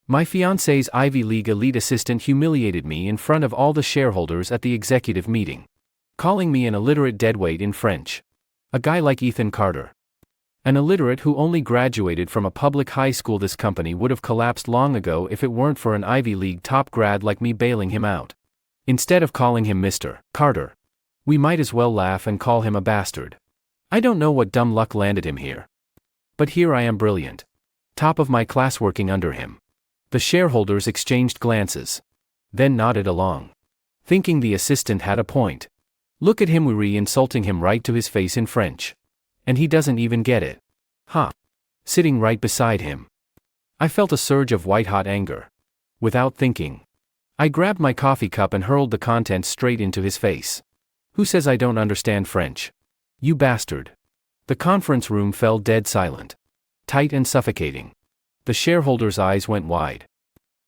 My fiancé's Ivy League elite assistant humiliated me in front of all the shareholders at the executive meeting, calling me an illiterate deadweight in French. A guy like Ethan Carter. An illiterate who only graduated from a public high school. This company would have collapsed long ago if it weren't for an Ivy League top grad like me bailing him out. Instead of calling him Mr. Carter, we might as well laugh and call him a bastard. I don't know what dumb luck landed him here. But here I am, brilliant. Top of my class, working under him. The shareholders exchanged glances, then nodded along, thinking the assistant had a point. Look at him, we're insulting him right to his face in French. And he doesn't even get it. Ha! Sitting right beside him. I felt a surge of white-hot anger. Without thinking, I grabbed my coffee cup and hurled the contents straight into his face. Who says I don't understand French? You bastard. The conference room fell dead silent. Tight and suffocating. The shareholders' eyes went wide.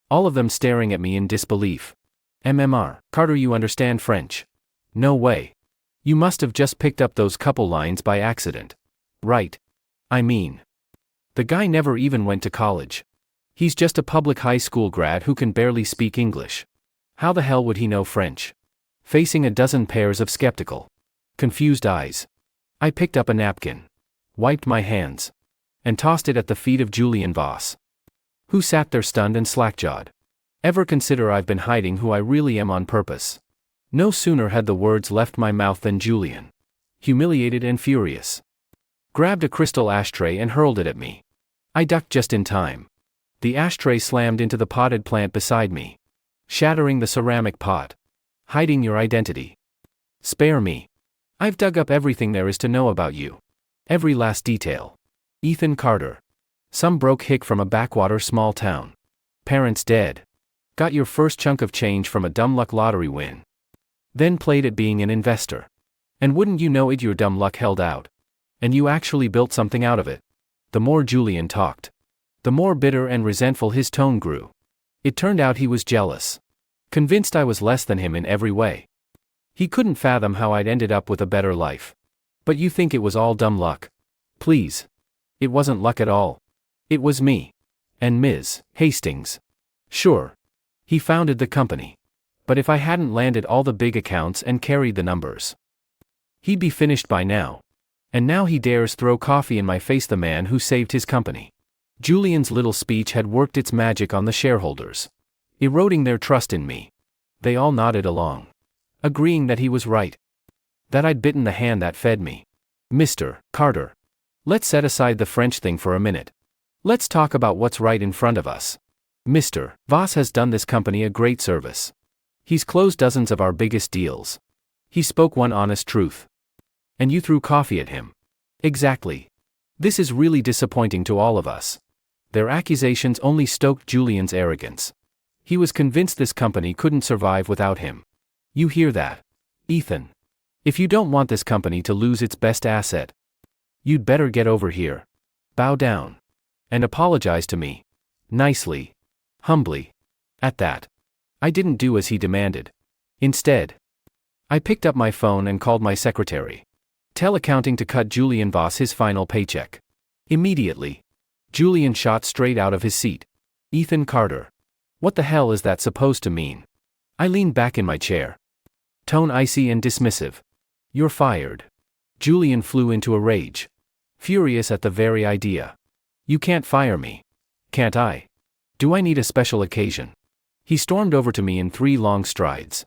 All of them staring at me in disbelief. MMR, Carter, you understand French? No way. You must have just picked up those couple lines by accident. Right. I mean, the guy never even went to college. He's just a public high school grad who can barely speak English. How the hell would he know French? Facing a dozen pairs of skeptical, confused eyes, I picked up a napkin, wiped my hands, and tossed it at the feet of Julian Voss, who sat there stunned and slack-jawed. Ever consider I've been hiding who I really am on purpose? No sooner had the words left my mouth than Julian, humiliated and furious, grabbed a crystal ashtray and hurled it at me. I ducked just in time. The ashtray slammed into the potted plant beside me, shattering the ceramic pot. Hiding your identity. Spare me. I've dug up everything there is to know about you. Every last detail. Ethan Carter. Some broke hick from a backwater small town. Parents dead. Got your first chunk of change from a dumb luck lottery win. Then played at being an investor. And wouldn't you know it, your dumb luck held out. And you actually built something out of it. The more Julian talked, the more bitter and resentful his tone grew. It turned out he was jealous. Convinced I was less than him in every way. He couldn't fathom how I'd ended up with a better life. But you think it was all dumb luck? Please. It wasn't luck at all. It was me. And Ms. Hastings. Sure. He founded the company. But if I hadn't landed all the big accounts and carried the numbers, he'd be finished by now. And now he dares throw coffee in my face, the man who saved his company. Julian's little speech had worked its magic on the shareholders, eroding their trust in me. They all nodded along, agreeing that he was right. That I'd bitten the hand that fed me. Mr. Carter. Let's set aside the French thing for a minute. Let's talk about what's right in front of us. Mr. Voss has done this company a great service. He's closed dozens of our biggest deals. He spoke one honest truth. And you threw coffee at him. Exactly. This is really disappointing to all of us. Their accusations only stoked Julian's arrogance. He was convinced this company couldn't survive without him. You hear that, Ethan? If you don't want this company to lose its best asset, you'd better get over here, bow down, and apologize to me. Nicely. Humbly. At that, I didn't do as he demanded. Instead, I picked up my phone and called my secretary. Tell accounting to cut Julian Voss his final paycheck. Immediately. Julian shot straight out of his seat. Ethan Carter. What the hell is that supposed to mean? I leaned back in my chair. Tone icy and dismissive. You're fired. Julian flew into a rage. Furious at the very idea. You can't fire me. Can't I? Do I need a special occasion? He stormed over to me in 3 long strides,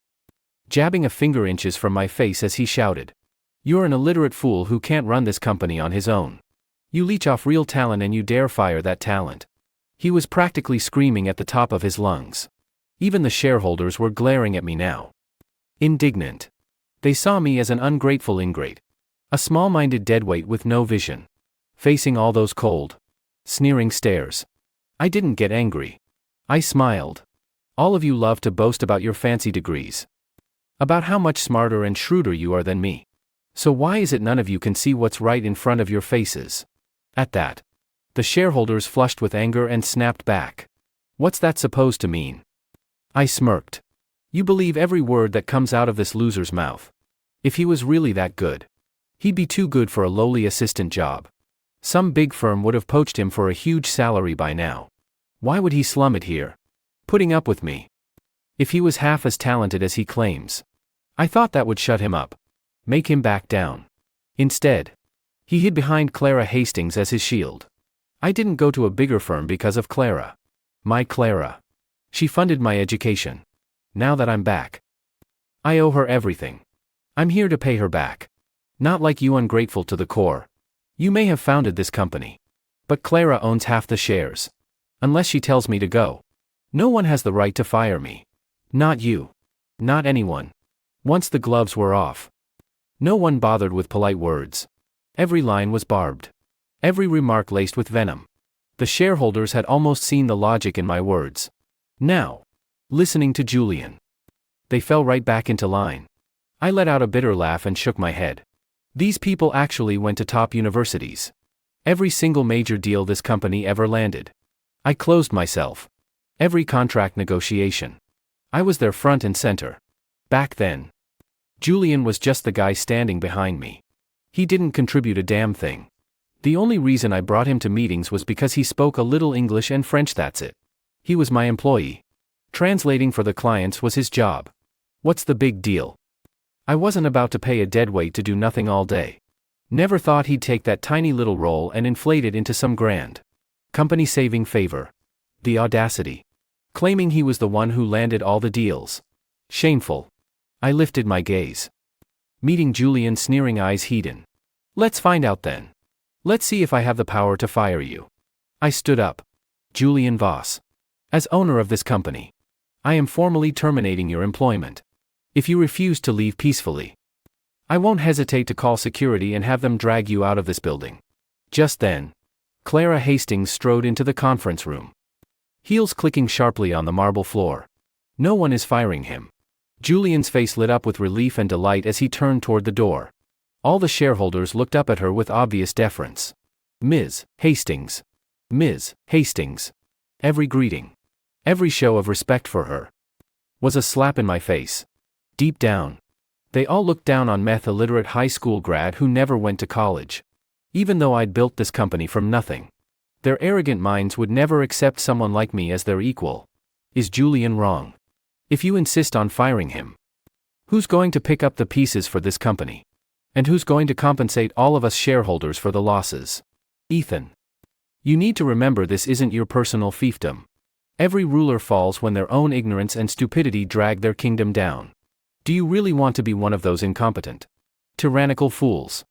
jabbing a finger inches from my face as he shouted. You're an illiterate fool who can't run this company on his own. You leech off real talent and you dare fire that talent. He was practically screaming at the top of his lungs. Even the shareholders were glaring at me now. Indignant. They saw me as an ungrateful ingrate. A small-minded deadweight with no vision. Facing all those cold, sneering stares. I didn't get angry. I smiled. All of you love to boast about your fancy degrees. About how much smarter and shrewder you are than me. So why is it none of you can see what's right in front of your faces? At that, the shareholders flushed with anger and snapped back. What's that supposed to mean? I smirked. You believe every word that comes out of this loser's mouth. If he was really that good, he'd be too good for a lowly assistant job. Some big firm would have poached him for a huge salary by now. Why would he slum it here? Putting up with me. If he was half as talented as he claims. I thought that would shut him up. Make him back down. Instead, he hid behind Clara Hastings as his shield. I didn't go to a bigger firm because of Clara. My Clara. She funded my education. Now that I'm back, I owe her everything. I'm here to pay her back. Not like you, ungrateful to the core. You may have founded this company, but Clara owns half the shares. Unless she tells me to go, no one has the right to fire me. Not you. Not anyone. Once the gloves were off, no one bothered with polite words. Every line was barbed. Every remark laced with venom. The shareholders had almost seen the logic in my words. Now, listening to Julian, they fell right back into line. I let out a bitter laugh and shook my head. These people actually went to top universities. Every single major deal this company ever landed. I closed myself. Every contract negotiation. I was there front and center. Back then, Julian was just the guy standing behind me. He didn't contribute a damn thing. The only reason I brought him to meetings was because he spoke a little English and French, that's it. He was my employee. Translating for the clients was his job. What's the big deal? I wasn't about to pay a deadweight to do nothing all day. Never thought he'd take that tiny little role and inflate it into some grand company-saving favor. The audacity. Claiming he was the one who landed all the deals. Shameful. I lifted my gaze. Meeting Julian's sneering eyes, Hedon. Let's find out then. Let's see if I have the power to fire you. I stood up. Julian Voss. As owner of this company, I am formally terminating your employment. If you refuse to leave peacefully, I won't hesitate to call security and have them drag you out of this building. Just then, Clara Hastings strode into the conference room. Heels clicking sharply on the marble floor. No one is firing him. Julian's face lit up with relief and delight as he turned toward the door. All the shareholders looked up at her with obvious deference. Ms. Hastings. Ms. Hastings. Every greeting, every show of respect for her, was a slap in my face. Deep down, they all looked down on meth-illiterate high school grad who never went to college. Even though I'd built this company from nothing, their arrogant minds would never accept someone like me as their equal. Is Julian wrong? If you insist on firing him, who's going to pick up the pieces for this company? And who's going to compensate all of us shareholders for the losses? Ethan. You need to remember this isn't your personal fiefdom. Every ruler falls when their own ignorance and stupidity drag their kingdom down. Do you really want to be one of those incompetent, tyrannical fools?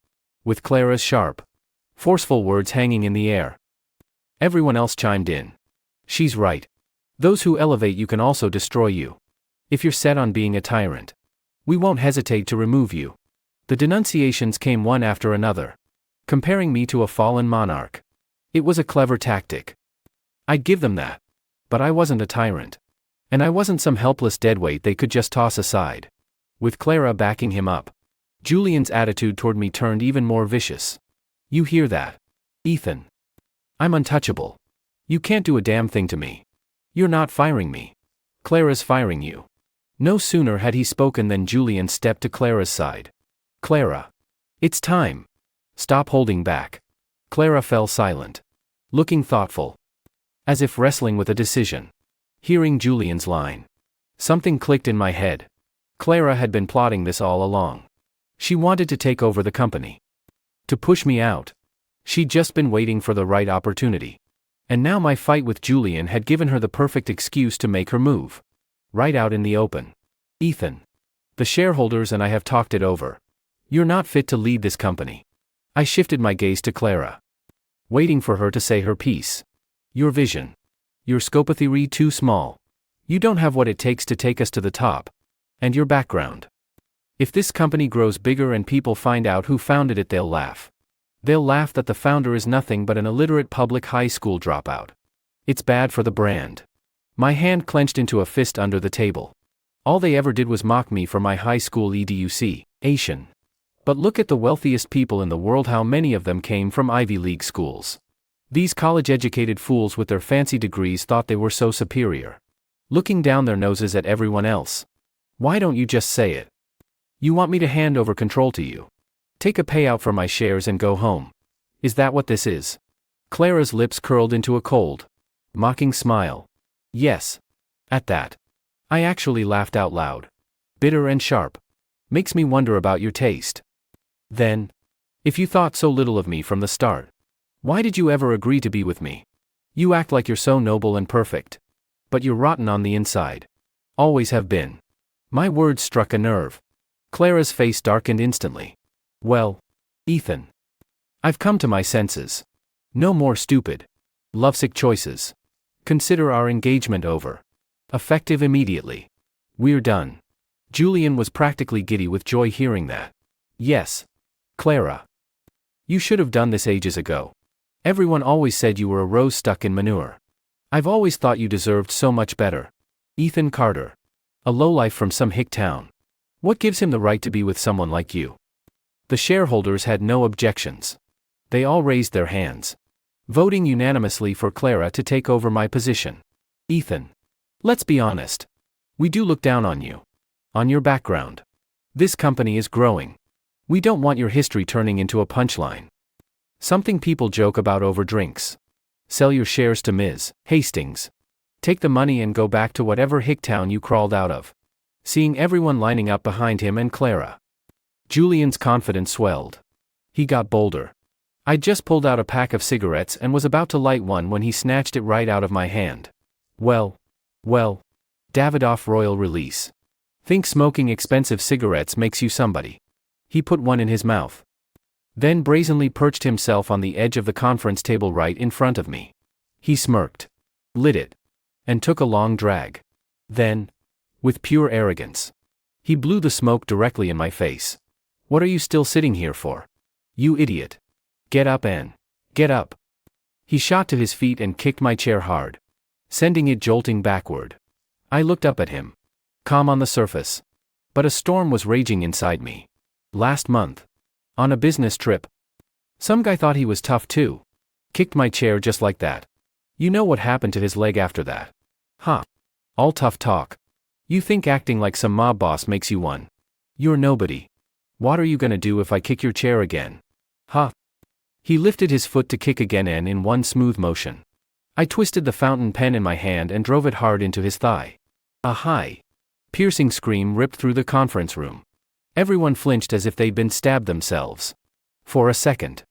With Clara's sharp, forceful words hanging in the air. Everyone else chimed in. She's right. Those who elevate you can also destroy you. If you're set on being a tyrant, we won't hesitate to remove you. The denunciations came one after another, comparing me to a fallen monarch. It was a clever tactic. I'd give them that. But I wasn't a tyrant. And I wasn't some helpless deadweight they could just toss aside. With Clara backing him up, Julian's attitude toward me turned even more vicious. You hear that, Ethan? I'm untouchable. You can't do a damn thing to me. You're not firing me. Clara's firing you. No sooner had he spoken than Julian stepped to Clara's side. Clara. It's time. Stop holding back. Clara fell silent, looking thoughtful, as if wrestling with a decision. Hearing Julian's line, something clicked in my head. Clara had been plotting this all along. She wanted to take over the company, to push me out. She'd just been waiting for the right opportunity. And now my fight with Julian had given her the perfect excuse to make her move. Right out in the open. Ethan. The shareholders and I have talked it over. You're not fit to lead this company. I shifted my gaze to Clara, waiting for her to say her piece. Your vision. Your scope of theory too small. You don't have what it takes to take us to the top. And your background. If this company grows bigger and people find out who founded it, they'll laugh. They'll laugh that the founder is nothing but an illiterate public high school dropout. It's bad for the brand. My hand clenched into a fist under the table. All they ever did was mock me for my high school education. But look at the wealthiest people in the world, how many of them came from Ivy League schools. These college-educated fools with their fancy degrees thought they were so superior, looking down their noses at everyone else. Why don't you just say it? You want me to hand over control to you? Take a payout for my shares and go home. Is that what this is? Clara's lips curled into a cold, Mocking smile. Yes. At that, I actually laughed out loud. Bitter and sharp. Makes me wonder about your taste. Then, if you thought so little of me from the start, why did you ever agree to be with me? You act like you're so noble and perfect. But you're rotten on the inside. Always have been. My words struck a nerve. Clara's face darkened instantly. Well, Ethan, I've come to my senses. No more stupid, lovesick choices. Consider our engagement over. Effective immediately. We're done. Julian was practically giddy with joy hearing that. Yes, Clara. You should have done this ages ago. Everyone always said you were a rose stuck in manure. I've always thought you deserved so much better. Ethan Carter. A lowlife from some hick town. What gives him the right to be with someone like you? The shareholders had no objections. They all raised their hands, voting unanimously for Clara to take over my position. Ethan. Let's be honest. We do look down on you. On your background. This company is growing. We don't want your history turning into a punchline. Something people joke about over drinks. Sell your shares to Ms. Hastings. Take the money and go back to whatever hick town you crawled out of. Seeing everyone lining up behind him and Clara, Julian's confidence swelled. He got bolder. I'd just pulled out a pack of cigarettes and was about to light one when he snatched it right out of my hand. Well, Davidoff Royal Release. Think smoking expensive cigarettes makes you somebody. He put one in his mouth. Then brazenly perched himself on the edge of the conference table right in front of me. He smirked, lit it, and took a long drag. Then, with pure arrogance, he blew the smoke directly in my face. What are you still sitting here for? You idiot. Get up and get up. He shot to his feet and kicked my chair hard, sending it jolting backward. I looked up at him, calm on the surface. But a storm was raging inside me. Last month, on a business trip, some guy thought he was tough too. Kicked my chair just like that. You know what happened to his leg after that? Huh. All tough talk. You think acting like some mob boss makes you one? You're nobody. What are you gonna do if I kick your chair again? Huh. He lifted his foot to kick again and in one smooth motion. I twisted the fountain pen in my hand and drove it hard into his thigh. A high, piercing scream ripped through the conference room. Everyone flinched as if they'd been stabbed themselves. For a second,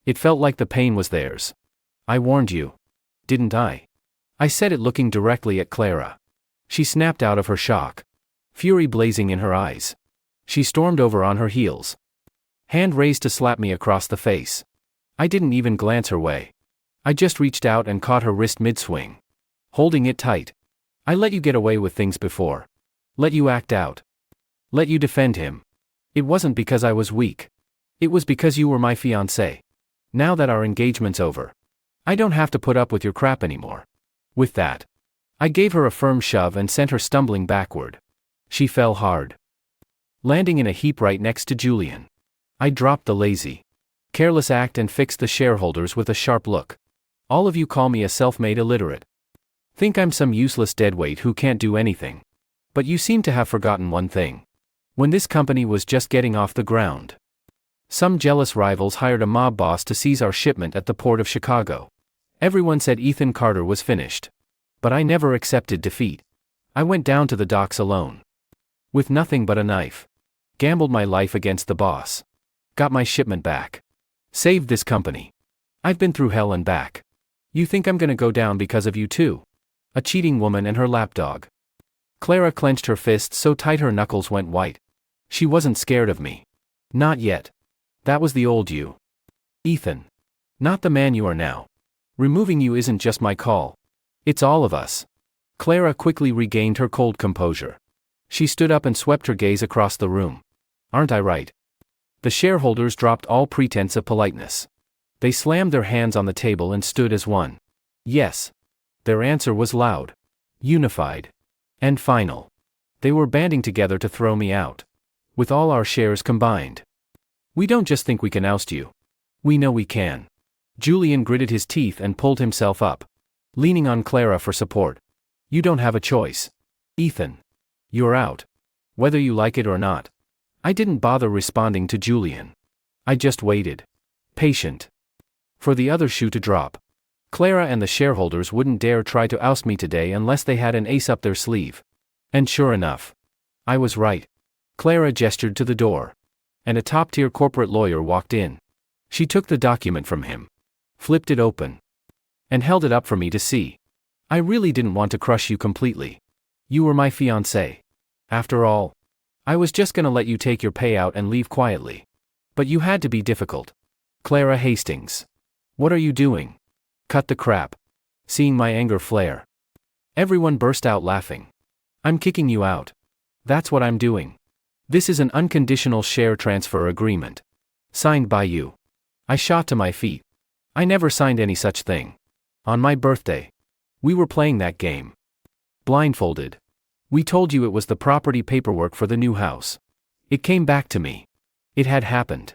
it felt like the pain was theirs. I warned you. Didn't I? I said it looking directly at Clara. She snapped out of her shock, fury blazing in her eyes. She stormed over on her heels, hand raised to slap me across the face. I didn't even glance her way. I just reached out and caught her wrist mid-swing, holding it tight. I let you get away with things before. Let you act out. Let you defend him. It wasn't because I was weak. It was because you were my fiancé. Now that our engagement's over, I don't have to put up with your crap anymore. With that, I gave her a firm shove and sent her stumbling backward. She fell hard, landing in a heap right next to Julian. I dropped the lazy, careless act and fixed the shareholders with a sharp look. All of you call me a self-made illiterate. Think I'm some useless deadweight who can't do anything. But you seem to have forgotten one thing. When this company was just getting off the ground, some jealous rivals hired a mob boss to seize our shipment at the port of Chicago. Everyone said Ethan Carter was finished. But I never accepted defeat. I went down to the docks alone, with nothing but a knife. Gambled my life against the boss. Got my shipment back. Saved this company. I've been through hell and back. You think I'm gonna go down because of you too? A cheating woman and her lapdog. Clara clenched her fists so tight her knuckles went white. She wasn't scared of me. Not yet. That was the old you. Ethan. Not the man you are now. Removing you isn't just my call. It's all of us. Clara quickly regained her cold composure. She stood up and swept her gaze across the room. Aren't I right? The shareholders dropped all pretense of politeness. They slammed their hands on the table and stood as one. Yes. Their answer was loud, unified, and final. They were banding together to throw me out. With all our shares combined. We don't just think we can oust you. We know we can. Julian gritted his teeth and pulled himself up, leaning on Clara for support. You don't have a choice. Ethan. You're out. Whether you like it or not. I didn't bother responding to Julian. I just waited. Patient. For the other shoe to drop. Clara and the shareholders wouldn't dare try to oust me today unless they had an ace up their sleeve. And sure enough, I was right. Clara gestured to the door, and a top-tier corporate lawyer walked in. She took the document from him, flipped it open, and held it up for me to see. I really didn't want to crush you completely. You were my fiancé. After all, I was just gonna let you take your payout and leave quietly. But you had to be difficult. Clara Hastings. What are you doing? Cut the crap. Seeing my anger flare, everyone burst out laughing. I'm kicking you out. That's what I'm doing. This is an unconditional share transfer agreement. Signed by you. I shot to my feet. I never signed any such thing. On my birthday. We were playing that game. Blindfolded. We told you it was the property paperwork for the new house. It came back to me. It had happened.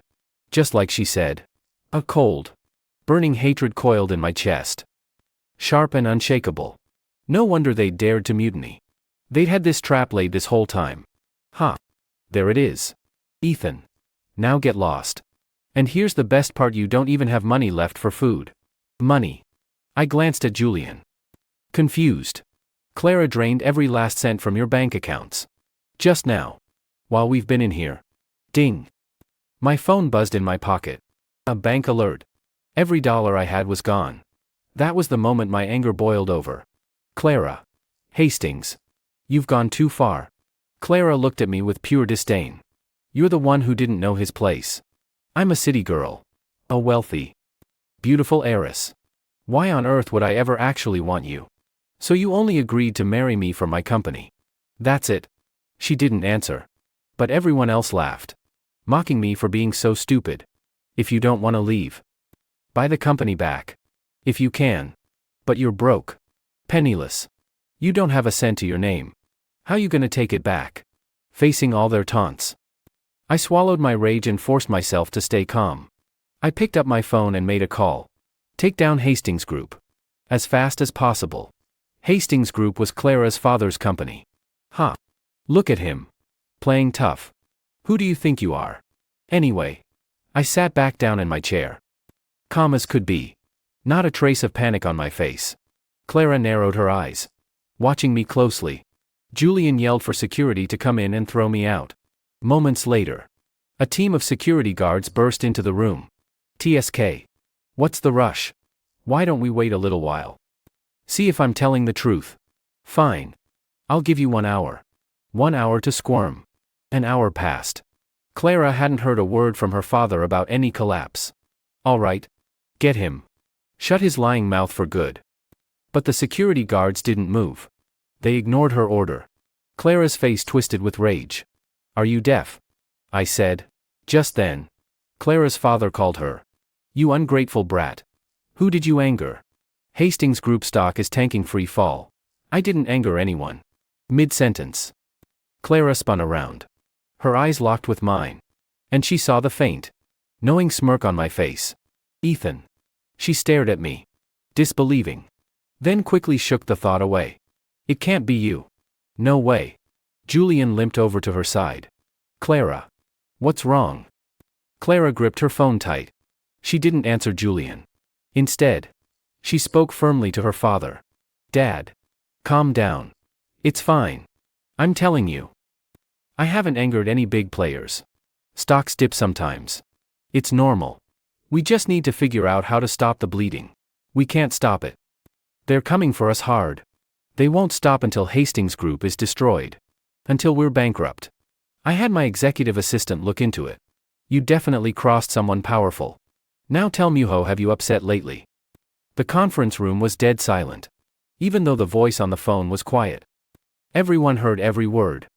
Just like she said. A cold, burning hatred coiled in my chest. Sharp and unshakable. No wonder they dared to mutiny. They'd had this trap laid this whole time. Ha. There it is. Ethan. Now get lost. And here's the best part, you don't even have money left for food. Money. I glanced at Julian. Confused. Clara drained every last cent from your bank accounts. Just now. While we've been in here. Ding. My phone buzzed in my pocket. A bank alert. Every dollar I had was gone. That was the moment my anger boiled over. Clara Hastings. You've gone too far. Clara looked at me with pure disdain. You're the one who didn't know his place. I'm a city girl. A wealthy, beautiful heiress. Why on earth would I ever actually want you? So you only agreed to marry me for my company. That's it. She didn't answer. But everyone else laughed. Mocking me for being so stupid. If you don't want to leave, buy the company back. If you can. But you're broke. Penniless. You don't have a cent to your name. How you gonna take it back? Facing all their taunts. I swallowed my rage and forced myself to stay calm. I picked up my phone and made a call. Take down Hastings Group. As fast as possible. Hastings Group was Clara's father's company. Ha. Look at him. Playing tough. Who do you think you are? Anyway. I sat back down in my chair. Calm as could be. Not a trace of panic on my face. Clara narrowed her eyes, watching me closely. Julian yelled for security to come in and throw me out. Moments later, a team of security guards burst into the room. TSK. What's the rush? Why don't we wait a little while? See if I'm telling the truth. Fine. I'll give you 1 hour. 1 hour to squirm. An hour passed. Clara hadn't heard a word from her father about any collapse. All right. Get him. Shut his lying mouth for good. But the security guards didn't move. They ignored her order. Clara's face twisted with rage. Are you deaf? I said. Just then, Clara's father called her. You ungrateful brat. Who did you anger? Hastings Group stock is tanking free fall. I didn't anger anyone. Mid-sentence. Clara spun around. Her eyes locked with mine. And she saw the faint, knowing smirk on my face. Ethan. She stared at me, disbelieving. Then quickly shook the thought away. It can't be you. No way. Julian limped over to her side. Clara. What's wrong? Clara gripped her phone tight. She didn't answer Julian. Instead, she spoke firmly to her father. Dad. Calm down. It's fine. I'm telling you. I haven't angered any big players. Stocks dip sometimes. It's normal. We just need to figure out how to stop the bleeding. We can't stop it. They're coming for us hard. They won't stop until Hastings Group is destroyed. Until we're bankrupt. I had my executive assistant look into it. You definitely crossed someone powerful. Now tell me, who have you upset lately? The conference room was dead silent. Even though the voice on the phone was quiet. Everyone heard every word.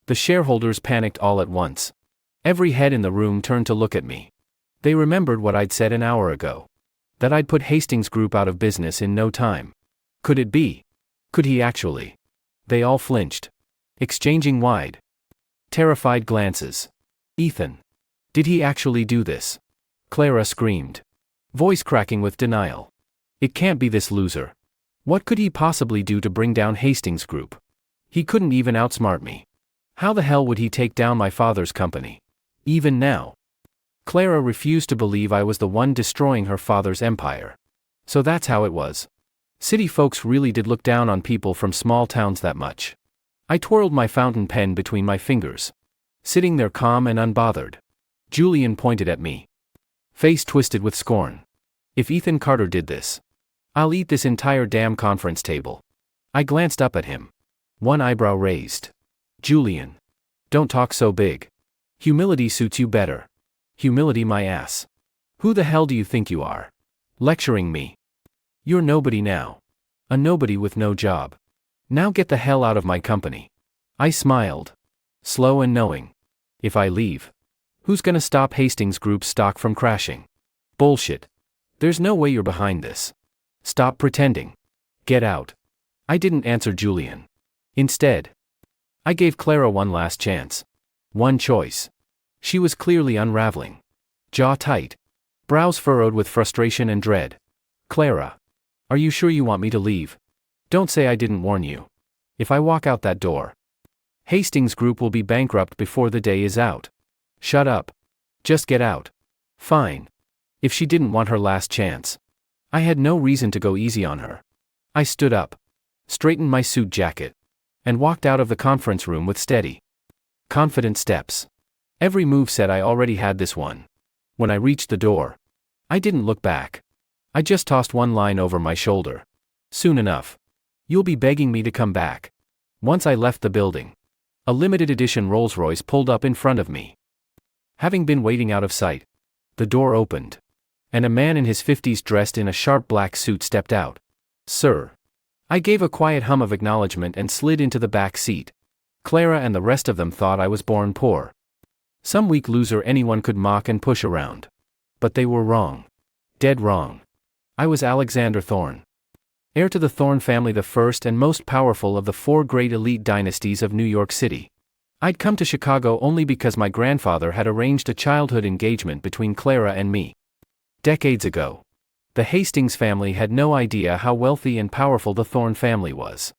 The shareholders panicked all at once. Every head in the room turned to look at me. They remembered what I'd said an hour ago. That I'd put Hastings Group out of business in no time. Could it be? Could he actually? They all flinched. Exchanging wide, terrified glances. Ethan. Did he actually do this? Clara screamed. Voice cracking with denial. It can't be this loser. What could he possibly do to bring down Hastings Group? He couldn't even outsmart me. How the hell would he take down my father's company? Even now. Clara refused to believe I was the one destroying her father's empire. So that's how it was. City folks really did look down on people from small towns that much. I twirled my fountain pen between my fingers. Sitting there calm and unbothered. Julian pointed at me. Face twisted with scorn. If Ethan Carter did this, I'll eat this entire damn conference table. I glanced up at him. One eyebrow raised. Julian. Don't talk so big. Humility suits you better. Humility my ass. Who the hell do you think you are? Lecturing me. You're nobody now. A nobody with no job. Now get the hell out of my company. I smiled. Slow and knowing. If I leave, who's gonna stop Hastings Group's stock from crashing? Bullshit. There's no way you're behind this. Stop pretending. Get out. I didn't answer Julian. Instead, I gave Clara one last chance. One choice. She was clearly unraveling. Jaw tight. Brows furrowed with frustration and dread. Clara. Are you sure you want me to leave? Don't say I didn't warn you. If I walk out that door, Hastings Group will be bankrupt before the day is out. Shut up. Just get out. Fine. If she didn't want her last chance, I had no reason to go easy on her. I stood up, straightened my suit jacket, and walked out of the conference room with steady, confident steps. Every move said I already had this one. When I reached the door, I didn't look back. I just tossed one line over my shoulder. Soon enough, you'll be begging me to come back. Once I left the building, a limited edition Rolls-Royce pulled up in front of me. Having been waiting out of sight, the door opened, and a man in his 50s dressed in a sharp black suit stepped out. Sir. I gave a quiet hum of acknowledgement and slid into the back seat. Clara and the rest of them thought I was born poor. Some weak loser anyone could mock and push around. But they were wrong. Dead wrong. I was Alexander Thorne. Heir to the Thorne family, the first and most powerful of the 4 great elite dynasties of New York City. I'd come to Chicago only because my grandfather had arranged a childhood engagement between Clara and me. Decades ago, the Hastings family had no idea how wealthy and powerful the Thorne family was.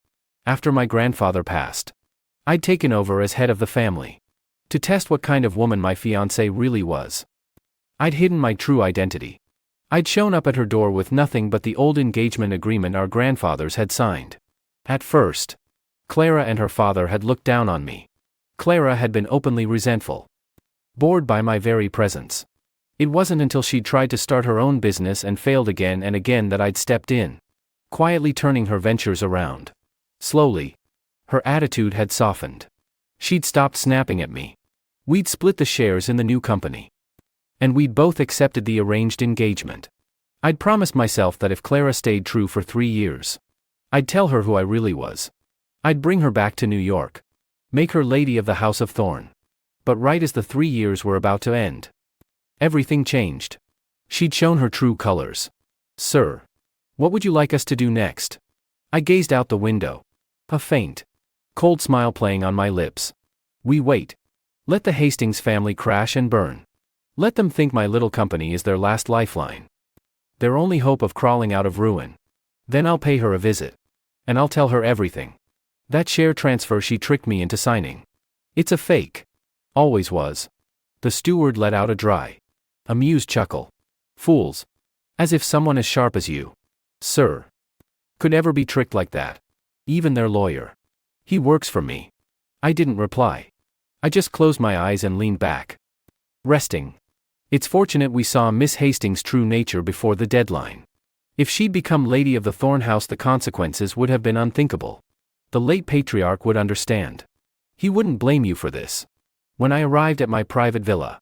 After my grandfather passed, I'd taken over as head of the family, to test what kind of woman my fiancée really was. I'd hidden my true identity. I'd shown up at her door with nothing but the old engagement agreement our grandfathers had signed. At first, Clara and her father had looked down on me. Clara had been openly resentful, bored by my very presence. It wasn't until she'd tried to start her own business and failed again and again that I'd stepped in, quietly turning her ventures around. Slowly, her attitude had softened. She'd stopped snapping at me. We'd split the shares in the new company, and we'd both accepted the arranged engagement. I'd promised myself that if Clara stayed true for 3 years, I'd tell her who I really was. I'd bring her back to New York, make her lady of the House of Thorne. But right as the 3 years were about to end, everything changed. She'd shown her true colors. Sir, what would you like us to do next? I gazed out the window, a faint, cold smile playing on my lips. We wait. Let the Hastings family crash and burn. Let them think my little company is their last lifeline, their only hope of crawling out of ruin. Then I'll pay her a visit, and I'll tell her everything. That share transfer she tricked me into signing. It's a fake. Always was. The steward let out a dry, amused chuckle. Fools. As if someone as sharp as you, sir, could ever be tricked like that. Even their lawyer. He works for me. I didn't reply. I just closed my eyes and leaned back, resting. It's fortunate we saw Miss Hastings' true nature before the deadline. If she'd become lady of the Thorne house, the consequences would have been unthinkable. The late patriarch would understand. He wouldn't blame you for this. When I arrived at my private villa,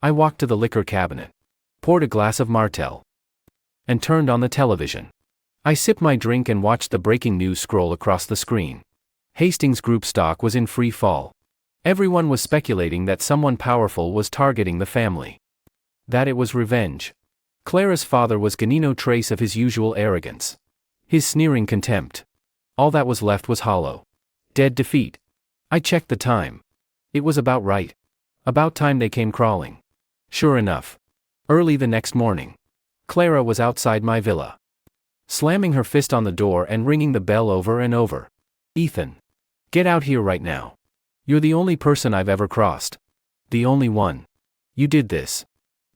I walked to the liquor cabinet, poured a glass of Martell, and turned on the television. I sipped my drink and watched the breaking news scroll across the screen. Hastings Group stock was in free fall. Everyone was speculating that someone powerful was targeting the family, that it was revenge. Clara's father was gaining no trace of his usual arrogance, his sneering contempt. All that was left was hollow, dead defeat. I checked the time. It was about right. About time they came crawling. Sure enough, early the next morning, Clara was outside my villa, slamming her fist on the door and ringing the bell over and over. Ethan, get out here right now. You're the only person I've ever crossed. The only one. You did this,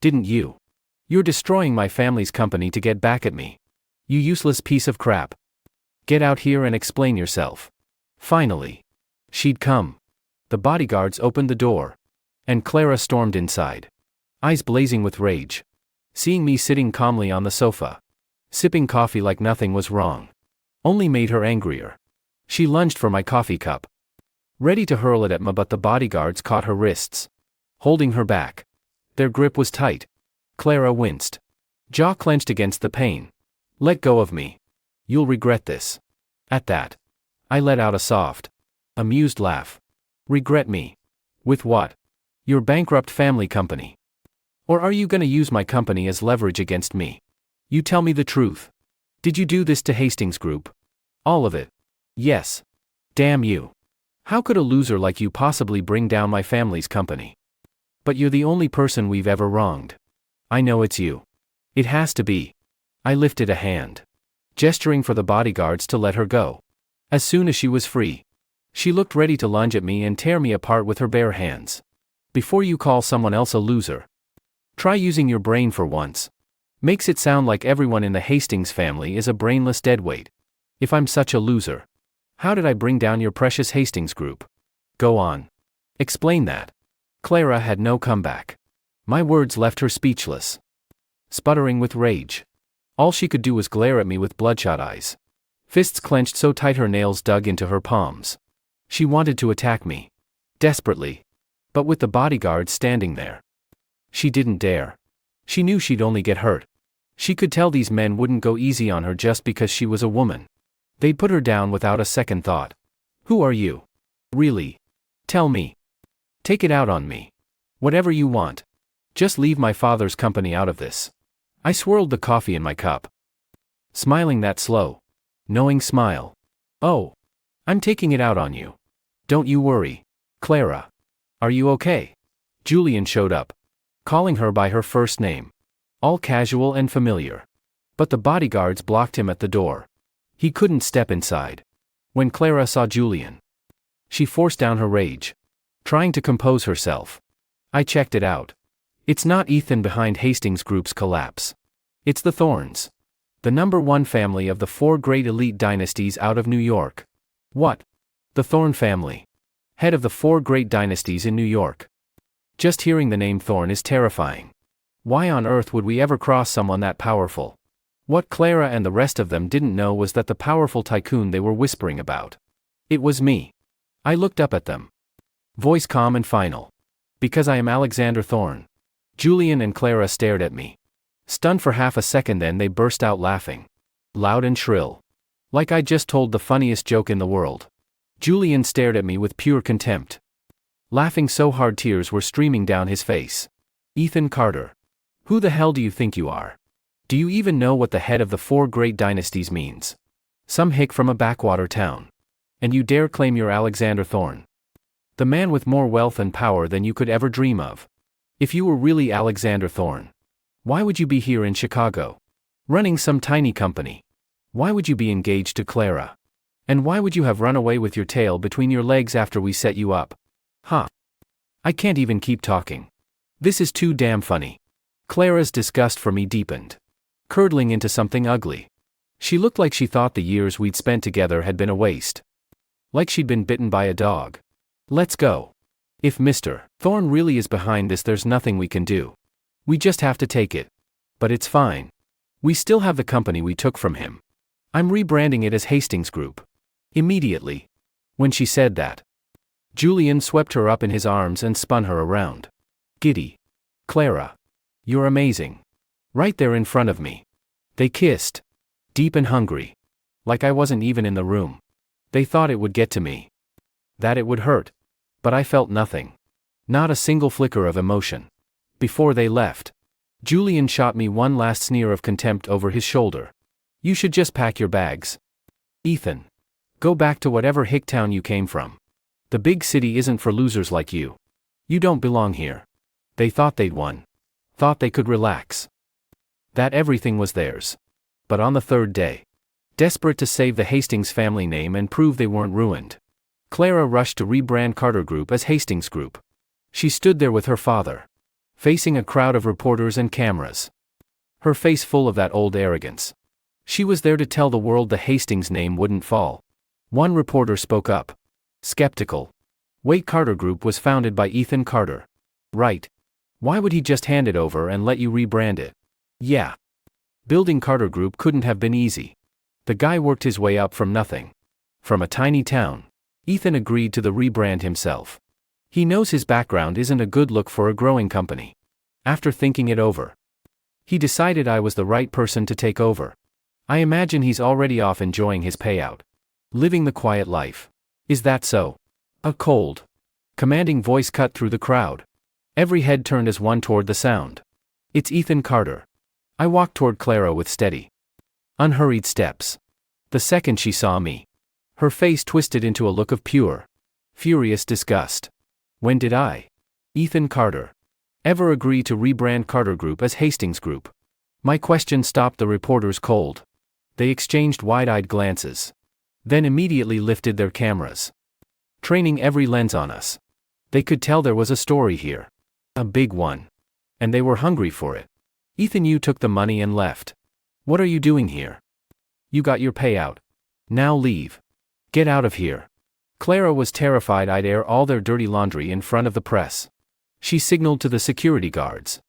didn't you? You're destroying my family's company to get back at me. You useless piece of crap. Get out here and explain yourself. Finally. She'd come. The bodyguards opened the door. And Clara stormed inside. Eyes blazing with rage. Seeing me sitting calmly on the sofa, sipping coffee like nothing was wrong, only made her angrier. She lunged for my coffee cup, ready to hurl it at me, but the bodyguards caught her wrists, holding her back. Their grip was tight. Clara winced, jaw clenched against the pain. Let go of me. You'll regret this. At that, I let out a soft, amused laugh. Regret me? With what? Your bankrupt family company. Or are you gonna use my company as leverage against me? You tell me the truth. Did you do this to Hastings Group? All of it. Yes. Damn you. How could a loser like you possibly bring down my family's company? But you're the only person we've ever wronged. I know it's you. It has to be. I lifted a hand, gesturing for the bodyguards to let her go. As soon as she was free, she looked ready to lunge at me and tear me apart with her bare hands. Before you call someone else a loser, try using your brain for once. Makes it sound like everyone in the Hastings family is a brainless deadweight. If I'm such a loser, how did I bring down your precious Hastings Group? Go on. Explain that. Clara had no comeback. My words left her speechless, sputtering with rage. All she could do was glare at me with bloodshot eyes, fists clenched so tight her nails dug into her palms. She wanted to attack me, desperately, but with the bodyguards standing there, she didn't dare. She knew she'd only get hurt. She could tell these men wouldn't go easy on her just because she was a woman. They'd put her down without a second thought. Who are you? Really? Tell me. Take it out on me. Whatever you want. Just leave my father's company out of this. I swirled the coffee in my cup, smiling that slow, knowing smile. Oh, I'm taking it out on you. Don't you worry. Clara. Are you okay? Julian showed up, calling her by her first name, all casual and familiar. But the bodyguards blocked him at the door. He couldn't step inside. When Clara saw Julian, she forced down her rage, trying to compose herself. I checked it out. It's not Ethan behind Hastings Group's collapse. It's the Thorns, the #1 family of the 4 great elite dynasties out of New York. What? The Thorn family. Head of the 4 great dynasties in New York. Just hearing the name Thorn is terrifying. Why on earth would we ever cross someone that powerful? What Clara and the rest of them didn't know was that the powerful tycoon they were whispering about. It was me. I looked up at them. Voice calm and final. Because I am Alexander Thorn. Julian and Clara stared at me, stunned for half a second, then they burst out laughing. Loud and shrill. Like I just told the funniest joke in the world. Julian stared at me with pure contempt, laughing so hard tears were streaming down his face. Ethan Carter. Who the hell do you think you are? Do you even know what the head of the 4 great dynasties means? Some hick from a backwater town. And you dare claim you're Alexander Thorn? The man with more wealth and power than you could ever dream of. If you were really Alexander Thorn, why would you be here in Chicago, running some tiny company? Why would you be engaged to Clara? And why would you have run away with your tail between your legs after we set you up? Huh. I can't even keep talking. This is too damn funny. Clara's disgust for me deepened, curdling into something ugly. She looked like she thought the years we'd spent together had been a waste. Like she'd been bitten by a dog. Let's go. If Mr. Thorn really is behind this, there's nothing we can do. We just have to take it. But it's fine. We still have the company we took from him. I'm rebranding it as Hastings Group. Immediately. When she said that, Julian swept her up in his arms and spun her around. Giddy. Clara. You're amazing. Right there in front of me. They kissed. Deep and hungry. Like I wasn't even in the room. They thought it would get to me. That it would hurt. But I felt nothing. Not a single flicker of emotion. Before they left, Julian shot me one last sneer of contempt over his shoulder. You should just pack your bags. Ethan. Go back to whatever hick town you came from. The big city isn't for losers like you. You don't belong here. They thought they'd won. Thought they could relax. That everything was theirs. But on the 3rd day, desperate to save the Hastings family name and prove they weren't ruined, Clara rushed to rebrand Carter Group as Hastings Group. She stood there with her father, facing a crowd of reporters and cameras. Her face full of that old arrogance. She was there to tell the world the Hastings name wouldn't fall. One reporter spoke up. Skeptical. Wait, Carter Group was founded by Ethan Carter. Right. Why would he just hand it over and let you rebrand it? Yeah. Building Carter Group couldn't have been easy. The guy worked his way up from nothing. From a tiny town. Ethan agreed to the rebrand himself. He knows his background isn't a good look for a growing company. After thinking it over, he decided I was the right person to take over. I imagine he's already off enjoying his payout. Living the quiet life. Is that so? A cold, commanding voice cut through the crowd. Every head turned as one toward the sound. It's Ethan Carter. I walked toward Clara with steady, unhurried steps. The second she saw me, her face twisted into a look of pure, furious disgust. When did I, Ethan Carter, ever agree to rebrand Carter Group as Hastings Group? My question stopped the reporters cold. They exchanged wide-eyed glances, then immediately lifted their cameras, training every lens on us. They could tell there was a story here. A big one. And they were hungry for it. Ethan, you took the money and left. What are you doing here? You got your payout. Now leave. Get out of here. Clara was terrified I'd air all their dirty laundry in front of the press. She signaled to the security guards,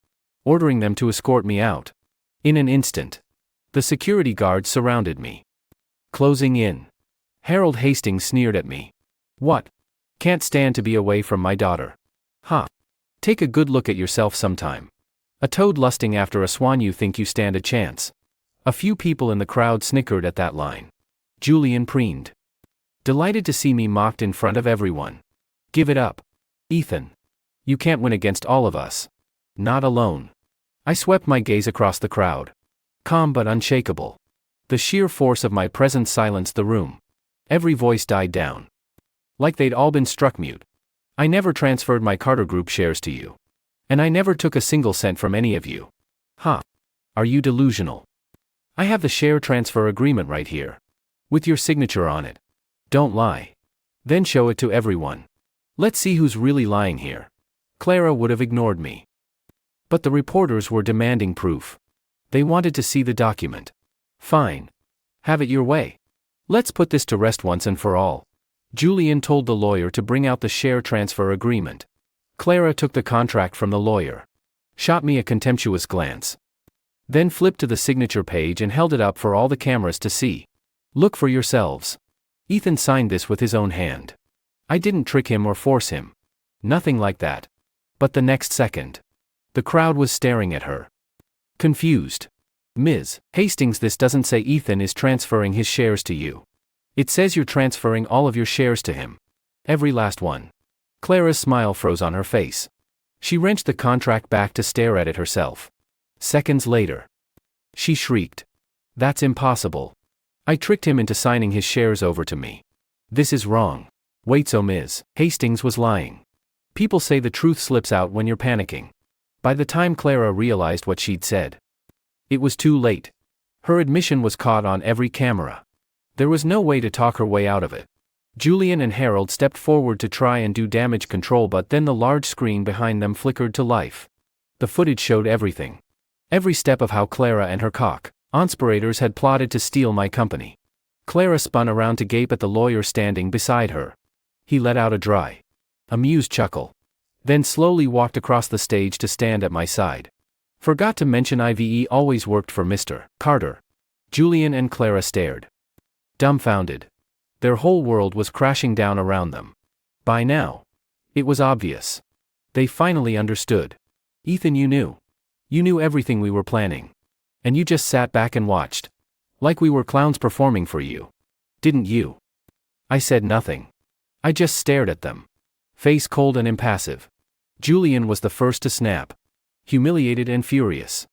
ordering them to escort me out. In an instant, the security guards surrounded me, closing in. Harold Hastings sneered at me. What? Can't stand to be away from my daughter. Huh. Take a good look at yourself sometime. A toad lusting after a swan, you think you stand a chance. A few people in the crowd snickered at that line. Julian preened, delighted to see me mocked in front of everyone. Give it up, Ethan. You can't win against all of us. Not alone. I swept my gaze across the crowd. Calm but unshakable. The sheer force of my presence silenced the room. Every voice died down, like they'd all been struck mute. I never transferred my Carter Group shares to you. And I never took a single cent from any of you. Huh. Are you delusional? I have the share transfer agreement right here, with your signature on it. Don't lie. Then show it to everyone. Let's see who's really lying here. Clara would have ignored me. But the reporters were demanding proof. They wanted to see the document. Fine. Have it your way. Let's put this to rest once and for all. Julian told the lawyer to bring out the share transfer agreement. Clara took the contract from the lawyer, shot me a contemptuous glance, then flipped to the signature page and held it up for all the cameras to see. Look for yourselves. Ethan signed this with his own hand. I didn't trick him or force him. Nothing like that. But the next second, the crowd was staring at her, confused. Ms. Hastings, this doesn't say Ethan is transferring his shares to you. It says you're transferring all of your shares to him. Every last one. Clara's smile froze on her face. She wrenched the contract back to stare at it herself. Seconds later, she shrieked. That's impossible. I tricked him into signing his shares over to me. This is wrong. Wait, so Ms. Hastings was lying. People say the truth slips out when you're panicking. By the time Clara realized what she'd said, it was too late. Her admission was caught on every camera. There was no way to talk her way out of it. Julian and Harold stepped forward to try and do damage control, but then the large screen behind them flickered to life. The footage showed everything. Every step of how Clara and her conspirators had plotted to steal my company. Clara spun around to gape at the lawyer standing beside her. He let out a dry, amused chuckle, then slowly walked across the stage to stand at my side. Forgot to mention IVE always worked for Mr. Carter. Julian and Clara stared, dumbfounded. Their whole world was crashing down around them. By now, it was obvious. They finally understood. Ethan, you knew. You knew everything we were planning. And you just sat back and watched. Like we were clowns performing for you. Didn't you? I said nothing. I just stared at them, face cold and impassive. Julian was the first to snap, humiliated and furious.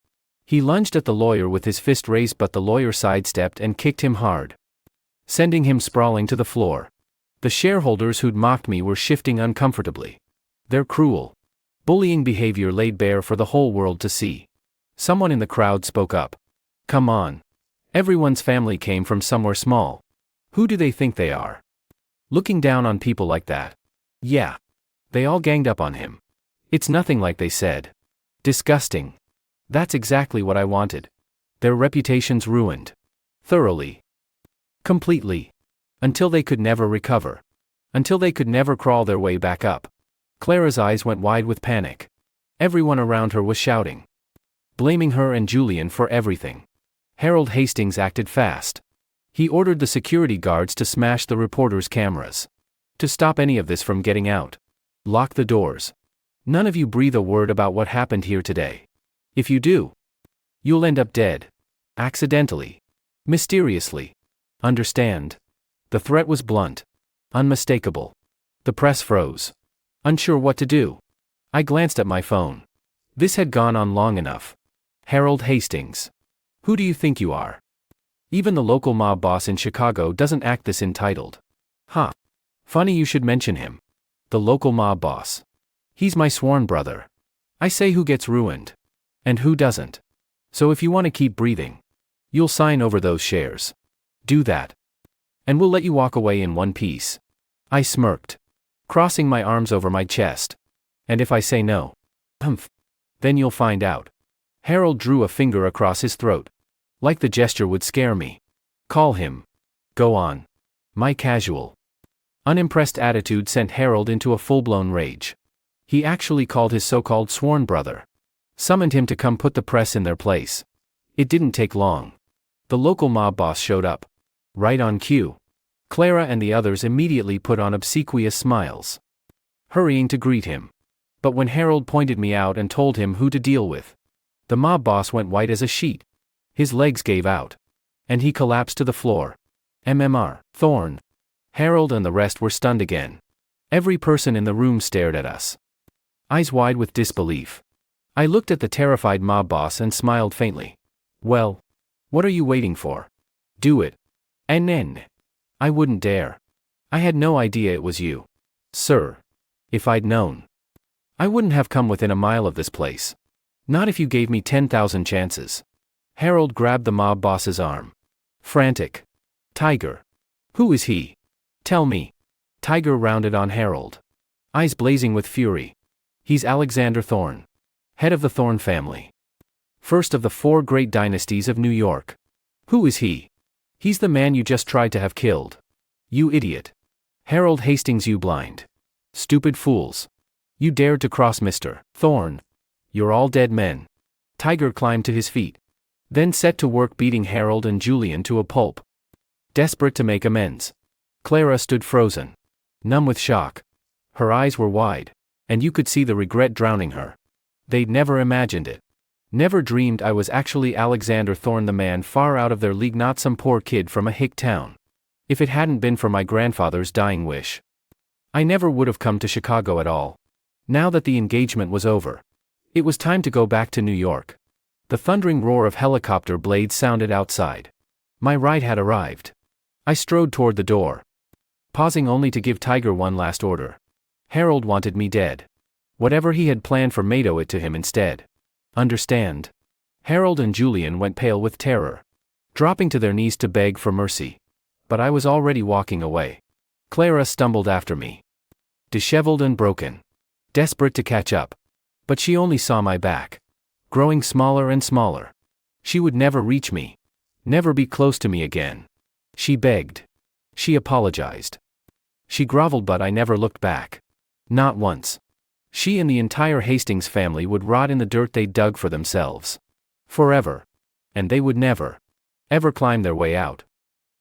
He lunged at the lawyer with his fist raised, but the lawyer sidestepped and kicked him hard, sending him sprawling to the floor. The shareholders who'd mocked me were shifting uncomfortably. Their cruel, bullying behavior laid bare for the whole world to see. Someone in the crowd spoke up. Come on. Everyone's family came from somewhere small. Who do they think they are? Looking down on people like that. Yeah. They all ganged up on him. It's nothing like they said. Disgusting. That's exactly what I wanted. Their reputations ruined. Thoroughly. Completely. Until they could never recover. Until they could never crawl their way back up. Clara's eyes went wide with panic. Everyone around her was shouting. Blaming her and Julian for everything. Harold Hastings acted fast. He ordered the security guards to smash the reporters' cameras. To stop any of this from getting out. Lock the doors. None of you breathe a word about what happened here today. If you do, you'll end up dead. Accidentally. Mysteriously. Understand? The threat was blunt. Unmistakable. The press froze. Unsure what to do. I glanced at my phone. This had gone on long enough. Harold Hastings. Who do you think you are? Even the local mob boss in Chicago doesn't act this entitled. Huh. Funny you should mention him. The local mob boss. He's my sworn brother. I say who gets ruined. And who doesn't. So if you want to keep breathing, you'll sign over those shares. Do that. And we'll let you walk away in one piece. I smirked. Crossing my arms over my chest. And if I say no, then you'll find out. Harold drew a finger across his throat. Like the gesture would scare me. Call him. Go on. My casual, unimpressed attitude sent Harold into a full-blown rage. He actually called his so-called sworn brother. Summoned him to come put the press in their place. It didn't take long. The local mob boss showed up. Right on cue. Clara and the others immediately put on obsequious smiles, hurrying to greet him. But when Harold pointed me out and told him who to deal with, the mob boss went white as a sheet. His legs gave out. And he collapsed to the floor. MMR, Thorne. Harold and the rest were stunned again. Every person in the room stared at us. Eyes wide with disbelief. I looked at the terrified mob boss and smiled faintly. Well, what are you waiting for? Do it. And then. I wouldn't dare. I had no idea it was you. Sir. If I'd known, I wouldn't have come within a mile of this place. Not if you gave me 10,000 chances. Harold grabbed the mob boss's arm. Frantic. Tiger. Who is he? Tell me. Tiger rounded on Harold. Eyes blazing with fury. He's Alexander Thorne. Head of the Thorne family. First of the 4 great dynasties of New York. Who is he? He's the man you just tried to have killed. You idiot. Harold Hastings, you blind. Stupid fools. You dared to cross Mr. Thorne. You're all dead men. Tiger climbed to his feet. Then set to work beating Harold and Julian to a pulp. Desperate to make amends. Clara stood frozen. Numb with shock. Her eyes were wide. And you could see the regret drowning her. They'd never imagined it. Never dreamed I was actually Alexander Thorne, the man far out of their league, not some poor kid from a hick town. If it hadn't been for my grandfather's dying wish, I never would have come to Chicago at all. Now that the engagement was over, it was time to go back to New York. The thundering roar of helicopter blades sounded outside. My ride had arrived. I strode toward the door, pausing only to give Tiger one last order. Harold wanted me dead. Whatever he had planned for, made it to him instead. Understand? Harold and Julian went pale with terror, dropping to their knees to beg for mercy. But I was already walking away. Clara stumbled after me, disheveled and broken, desperate to catch up. But she only saw my back, growing smaller and smaller. She would never reach me, never be close to me again. She begged. She apologized. She groveled, but I never looked back. Not once. She and the entire Hastings family would rot in the dirt they dug for themselves. Forever. And they would never, ever climb their way out.